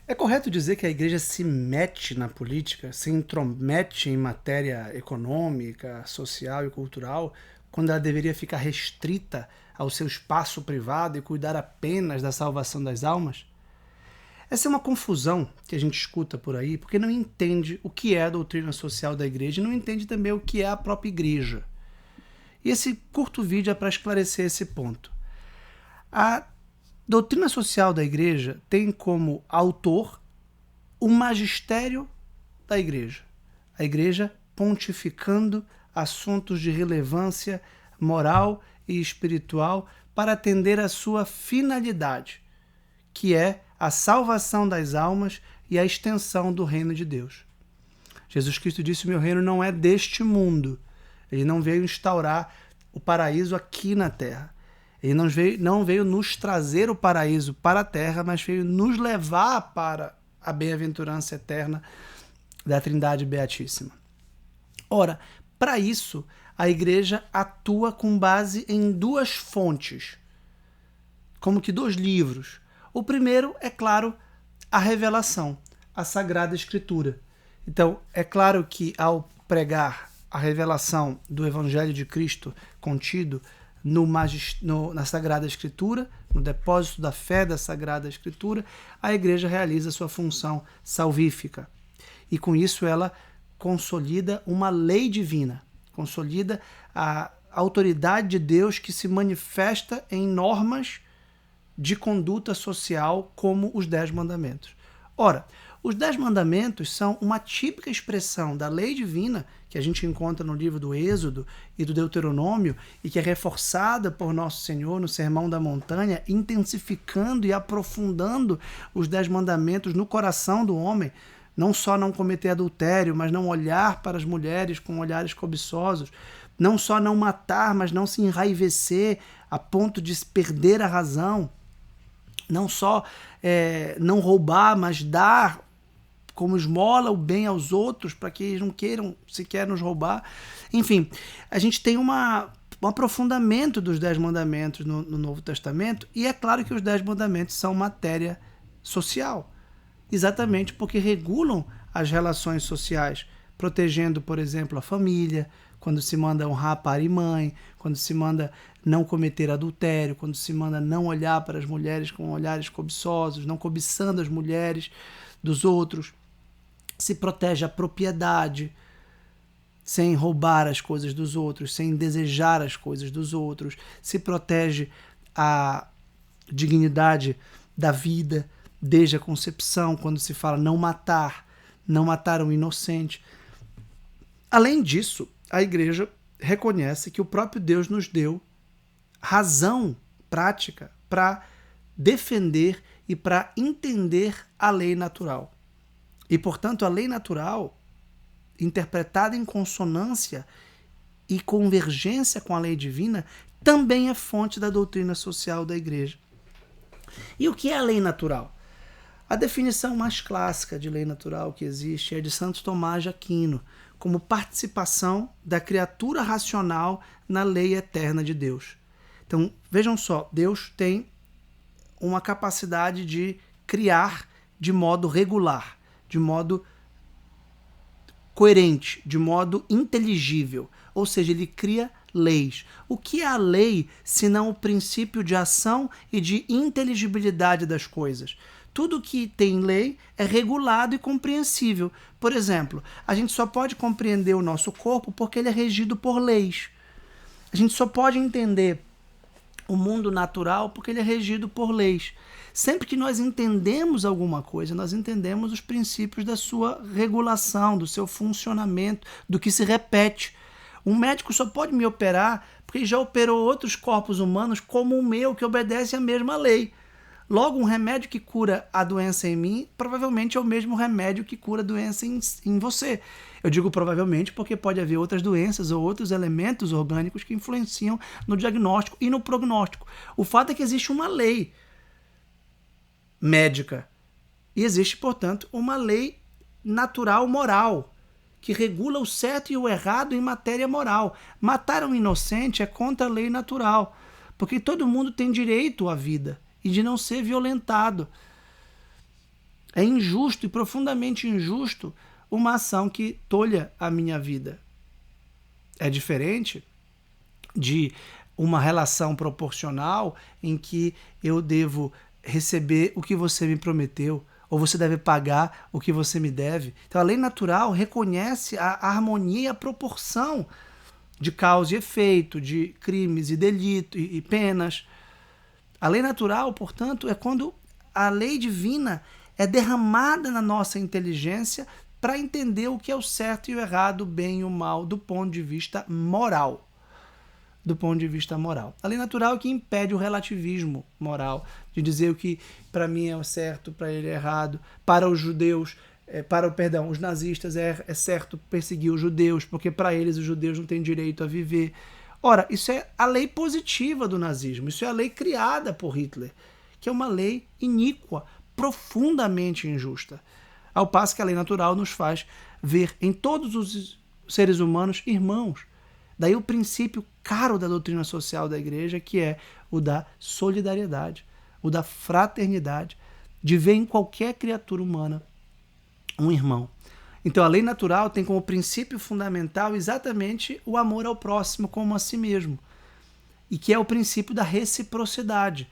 É correto dizer que a igreja se mete na política, se intromete em matéria econômica, social e cultural, quando ela deveria ficar restrita ao seu espaço privado e cuidar apenas da salvação das almas? Essa é uma confusão que a gente escuta por aí, porque não entende o que é a doutrina social da igreja e não entende também o que é a própria igreja. E esse curto vídeo é para esclarecer esse ponto. A doutrina social da igreja tem como autor o magistério da igreja. A igreja pontificando assuntos de relevância moral e espiritual para atender à sua finalidade, que é a salvação das almas e a extensão do reino de Deus. Jesus Cristo disse: o meu reino não é deste mundo. Ele não veio instaurar o paraíso aqui na terra. Ele não veio nos trazer o paraíso para a terra, mas veio nos levar para a bem-aventurança eterna da Trindade Beatíssima. Ora, para isso, a igreja atua com base em duas fontes, como que dois livros. O primeiro, é claro, a revelação, a Sagrada Escritura. Então, é claro que ao pregar a revelação do Evangelho de Cristo contido na Sagrada Escritura, no depósito da fé da Sagrada Escritura, a igreja realiza sua função salvífica. E com isso ela consolida uma lei divina, consolida a autoridade de Deus que se manifesta em normas de conduta social como os 10 mandamentos. Ora, os 10 mandamentos são uma típica expressão da lei divina que a gente encontra no livro do Êxodo e do Deuteronômio e que é reforçada por Nosso Senhor no Sermão da Montanha, intensificando e aprofundando os 10 mandamentos no coração do homem. Não só não cometer adultério, mas não olhar para as mulheres com olhares cobiçosos. Não só não matar, mas não se enraivecer a ponto de perder a razão. Não só não roubar, mas dar como esmola o bem aos outros, para que eles não queiram sequer nos roubar. Enfim, a gente tem um aprofundamento dos 10 mandamentos no Novo Testamento, e é claro que os 10 mandamentos são matéria social, exatamente porque regulam as relações sociais, protegendo, por exemplo, a família, quando se manda honrar pai e mãe, quando se manda não cometer adultério, quando se manda não olhar para as mulheres com olhares cobiçosos, não cobiçando as mulheres dos outros, se protege a propriedade, sem roubar as coisas dos outros, sem desejar as coisas dos outros, se protege a dignidade da vida desde a concepção, quando se fala não matar um inocente. Além disso, a igreja reconhece que o próprio Deus nos deu razão prática para defender e para entender a lei natural. E, portanto, a lei natural, interpretada em consonância e convergência com a lei divina, também é fonte da doutrina social da igreja. E o que é a lei natural? A definição mais clássica de lei natural que existe é de Santo Tomás de Aquino, como participação da criatura racional na lei eterna de Deus. Então, vejam só, Deus tem uma capacidade de criar de modo regular, de modo coerente, de modo inteligível. Ou seja, ele cria leis. O que é a lei, senão o princípio de ação e de inteligibilidade das coisas? Tudo que tem lei é regulado e compreensível. Por exemplo, a gente só pode compreender o nosso corpo porque ele é regido por leis. A gente só pode entender o mundo natural porque ele é regido por leis. Sempre que nós entendemos alguma coisa, nós entendemos os princípios da sua regulação, do seu funcionamento, do que se repete. Um médico só pode me operar porque já operou outros corpos humanos como o meu, que obedece à mesma lei. Logo, um remédio que cura a doença em mim, provavelmente é o mesmo remédio que cura a doença em você. Eu digo provavelmente porque pode haver outras doenças ou outros elementos orgânicos que influenciam no diagnóstico e no prognóstico. O fato é que existe uma lei médica e existe, portanto, uma lei natural moral que regula o certo e o errado em matéria moral. Matar um inocente é contra a lei natural, porque todo mundo tem direito à vida e de não ser violentado. É injusto e profundamente injusto uma ação que tolha a minha vida. É diferente de uma relação proporcional em que eu devo receber o que você me prometeu, ou você deve pagar o que você me deve. Então a lei natural reconhece a harmonia e a proporção de causa e efeito, de crimes e delitos e penas. A lei natural, portanto, é quando a lei divina é derramada na nossa inteligência para entender o que é o certo e o errado, o bem e o mal, do ponto de vista moral. Do ponto de vista moral. A lei natural é que impede o relativismo moral, de dizer o que para mim é o certo, para ele é errado. Para os judeus, os nazistas é certo perseguir os judeus, porque para eles os judeus não têm direito a viver. Ora, isso é a lei positiva do nazismo, isso é a lei criada por Hitler, que é uma lei iníqua, profundamente injusta. Ao passo que a lei natural nos faz ver em todos os seres humanos irmãos. Daí o princípio caro da doutrina social da igreja, que é o da solidariedade, o da fraternidade, de ver em qualquer criatura humana um irmão. Então a lei natural tem como princípio fundamental exatamente o amor ao próximo como a si mesmo, e que é o princípio da reciprocidade,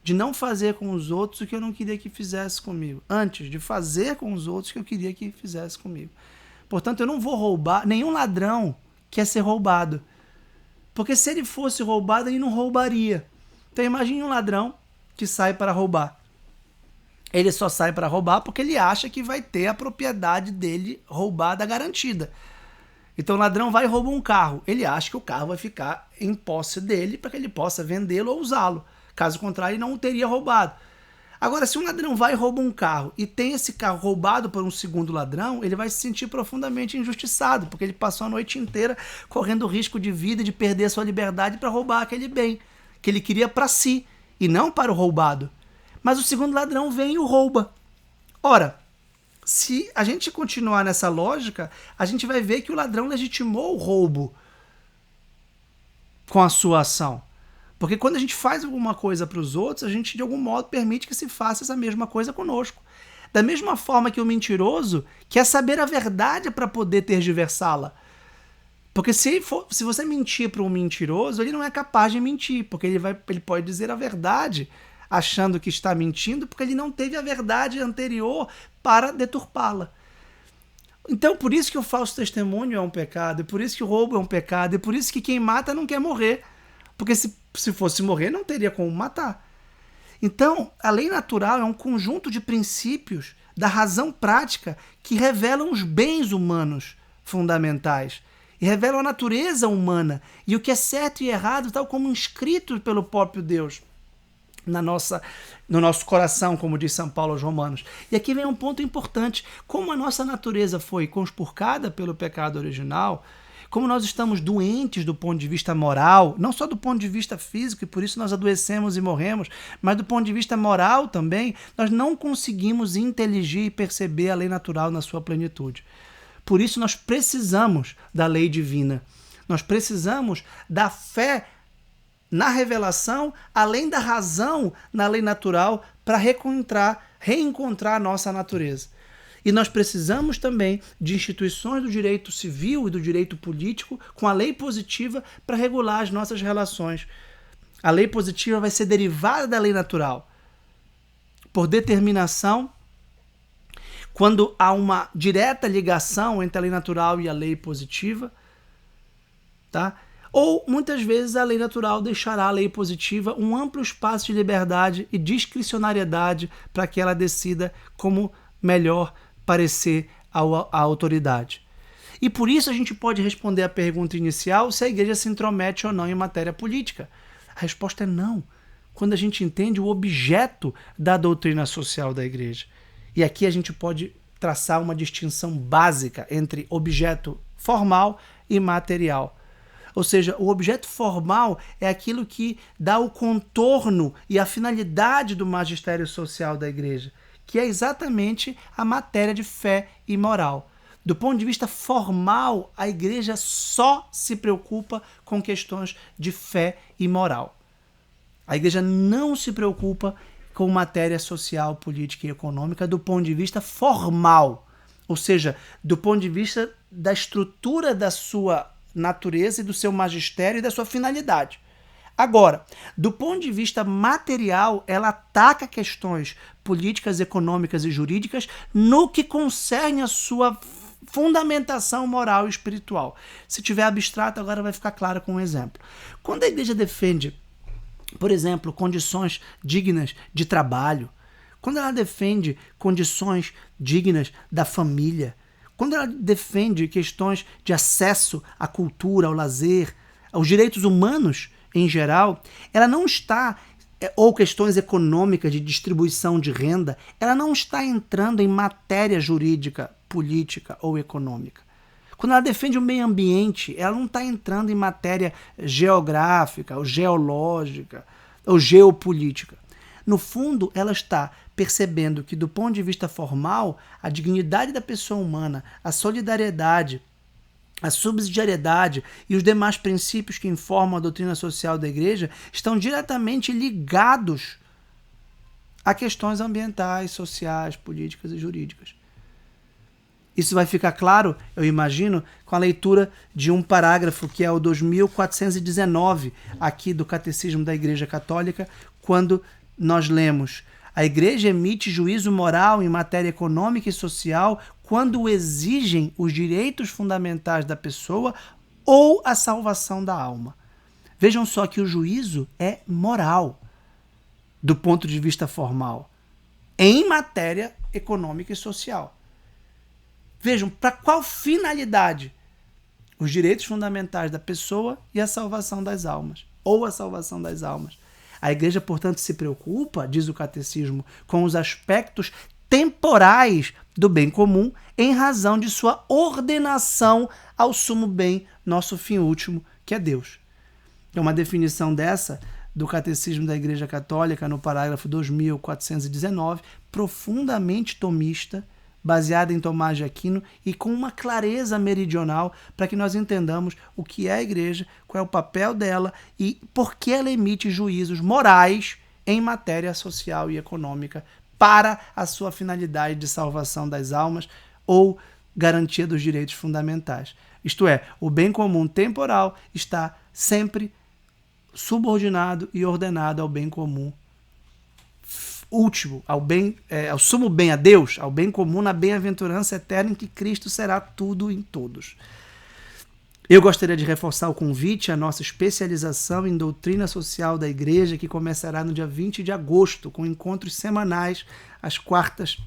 de não fazer com os outros o que eu não queria que fizesse comigo, antes de fazer com os outros o que eu queria que fizesse comigo. Portanto, eu não vou roubar, nenhum ladrão quer ser roubado, porque se ele fosse roubado, ele não roubaria. Então imagine um ladrão que sai para roubar. Ele só sai para roubar porque ele acha que vai ter a propriedade dele roubada garantida. Então o ladrão vai e rouba um carro. Ele acha que o carro vai ficar em posse dele para que ele possa vendê-lo ou usá-lo. Caso contrário, ele não o teria roubado. Agora, se um ladrão vai e rouba um carro e tem esse carro roubado por um segundo ladrão, ele vai se sentir profundamente injustiçado, porque ele passou a noite inteira correndo risco de vida e de perder a sua liberdade para roubar aquele bem que ele queria para si e não para o roubado. Mas o segundo ladrão vem e o rouba. Ora, se a gente continuar nessa lógica, a gente vai ver que o ladrão legitimou o roubo com a sua ação. Porque quando a gente faz alguma coisa para os outros, a gente de algum modo permite que se faça essa mesma coisa conosco. Da mesma forma que o mentiroso quer saber a verdade para poder tergiversá-la. Porque se você mentir para um mentiroso, ele não é capaz de mentir, porque ele pode dizer a verdade achando que está mentindo, porque ele não teve a verdade anterior para deturpá-la. Então, por isso que o falso testemunho é um pecado, e por isso que o roubo é um pecado, e por isso que quem mata não quer morrer. Porque se fosse morrer, não teria como matar. Então, a lei natural é um conjunto de princípios da razão prática que revelam os bens humanos fundamentais e revelam a natureza humana e o que é certo e errado, tal como inscrito pelo próprio Deus no nosso coração, como diz São Paulo aos Romanos. E aqui vem um ponto importante. Como a nossa natureza foi conspurcada pelo pecado original, como nós estamos doentes do ponto de vista moral, não só do ponto de vista físico, e por isso nós adoecemos e morremos, mas do ponto de vista moral também, nós não conseguimos inteligir e perceber a lei natural na sua plenitude. Por isso nós precisamos da lei divina. Nós precisamos da fé na revelação, além da razão na lei natural, para reencontrar a nossa natureza. E nós precisamos também de instituições do direito civil e do direito político com a lei positiva para regular as nossas relações. A lei positiva vai ser derivada da lei natural. Por determinação, quando há uma direta ligação entre a lei natural e a lei positiva, tá? Ou, muitas vezes, a lei natural deixará a lei positiva um amplo espaço de liberdade e discricionariedade para que ela decida como melhor parecer à autoridade. E por isso a gente pode responder à pergunta inicial se a igreja se intromete ou não em matéria política. A resposta é não, quando a gente entende o objeto da doutrina social da igreja. E aqui a gente pode traçar uma distinção básica entre objeto formal e material. Ou seja, o objeto formal é aquilo que dá o contorno e a finalidade do magistério social da igreja, que é exatamente a matéria de fé e moral. Do ponto de vista formal, a igreja só se preocupa com questões de fé e moral. A igreja não se preocupa com matéria social, política e econômica do ponto de vista formal, ou seja, do ponto de vista da estrutura da sua natureza e do seu magistério e da sua finalidade. Agora, do ponto de vista material, ela ataca questões políticas, econômicas e jurídicas no que concerne a sua fundamentação moral e espiritual. Se tiver abstrato, agora vai ficar claro com um exemplo. Quando a igreja defende, por exemplo, condições dignas de trabalho, quando ela defende condições dignas da família, quando ela defende questões de acesso à cultura, ao lazer, aos direitos humanos em geral, ela não está, ou questões econômicas de distribuição de renda, ela não está entrando em matéria jurídica, política ou econômica. Quando ela defende o meio ambiente, ela não está entrando em matéria geográfica, ou geológica, ou geopolítica. No fundo, ela está percebendo que, do ponto de vista formal, a dignidade da pessoa humana, a solidariedade, a subsidiariedade e os demais princípios que informam a doutrina social da igreja estão diretamente ligados a questões ambientais, sociais, políticas e jurídicas. Isso vai ficar claro, eu imagino, com a leitura de um parágrafo que é o 2419 aqui do Catecismo da Igreja Católica, quando nós lemos: a Igreja emite juízo moral em matéria econômica e social quando o exigem os direitos fundamentais da pessoa ou a salvação da alma. Vejam só que o juízo é moral, do ponto de vista formal, em matéria econômica e social. Vejam, para qual finalidade? Os direitos fundamentais da pessoa e a salvação das almas, ou a salvação das almas. A igreja, portanto, se preocupa, diz o catecismo, com os aspectos temporais do bem comum em razão de sua ordenação ao sumo bem, nosso fim último, que é Deus. É uma definição dessa do Catecismo da Igreja Católica, no parágrafo 2419, profundamente tomista, baseada em Tomás de Aquino e com uma clareza meridional para que nós entendamos o que é a igreja, qual é o papel dela e por que ela emite juízos morais em matéria social e econômica para a sua finalidade de salvação das almas ou garantia dos direitos fundamentais. Isto é, o bem comum temporal está sempre subordinado e ordenado ao bem comum último, ao sumo bem, a Deus, ao bem comum na bem-aventurança eterna em que Cristo será tudo em todos. Eu gostaria de reforçar o convite à nossa especialização em doutrina social da igreja, que começará no dia 20 de agosto, com encontros semanais, às quartas,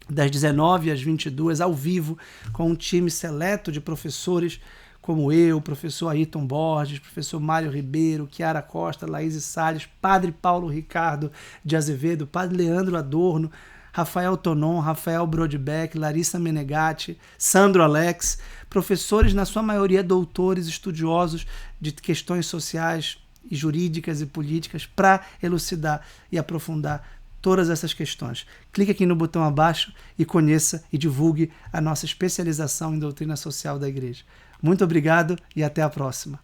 das 19 às 22, ao vivo, com um time seleto de professores como eu, professor Ayrton Borges, professor Mário Ribeiro, Chiara Costa, Laís Salles, padre Paulo Ricardo de Azevedo, padre Leandro Adorno, Rafael Tonon, Rafael Brodbeck, Larissa Menegatti, Sandro Alex, professores, na sua maioria doutores, estudiosos de questões sociais e jurídicas e políticas, para elucidar e aprofundar todas essas questões. Clique aqui no botão abaixo e conheça e divulgue a nossa especialização em doutrina social da igreja. Muito obrigado e até a próxima.